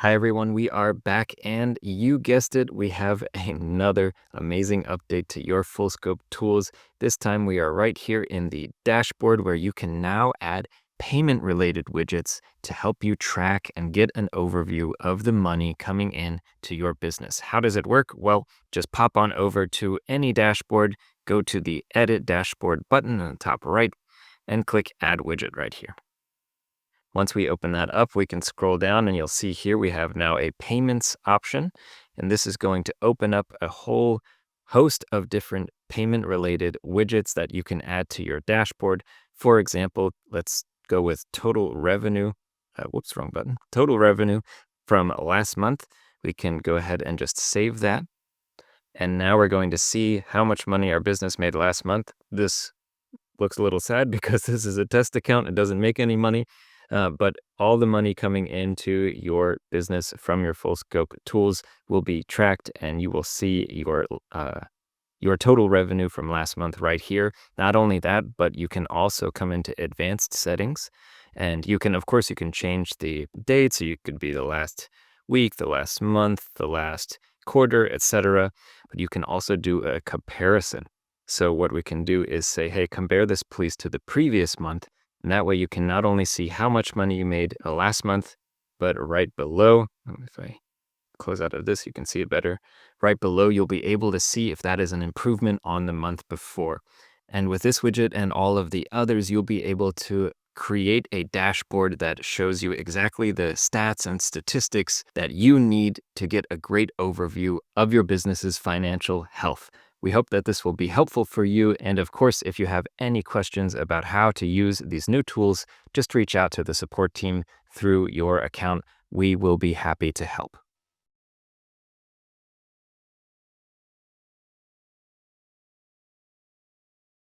Hi everyone, we are back and you guessed it, we have another amazing update to your full scope tools. This time we are right here in the dashboard where you can now add payment related widgets to help you track and get an overview of the money coming in to your business. How does it work? Well, just pop on over to any dashboard, go to the edit dashboard button on the top right and click add widget right here. Once we open that up, we can scroll down and you'll see here we have now a payments option. And this is going to open up a whole host of different payment related widgets that you can add to your dashboard. For example, let's go with total revenue. Wrong button. Total revenue from last month. We can go ahead and just save that. And now we're going to see how much money our business made last month. This looks a little sad because this is a test account. It doesn't make any money. But all the money coming into your business from your full scope tools will be tracked, and you will see your total revenue from last month right here. Not only that, but you can also come into advanced settings, and you can, of course, you can change the date. So you could be the last week, the last month, the last quarter, etc. But you can also do a comparison. So what we can do is say, hey, compare this please to the previous month. And that way you can not only see how much money you made last month, but right below, if I close out of this, you can see it better. Right below, you'll be able to see if that is an improvement on the month before. And with this widget and all of the others, you'll be able to create a dashboard that shows you exactly the stats and statistics that you need to get a great overview of your business's financial health. We hope that this will be helpful for you. And of course, if you have any questions about how to use these new tools, just reach out to the support team through your account. We will be happy to help.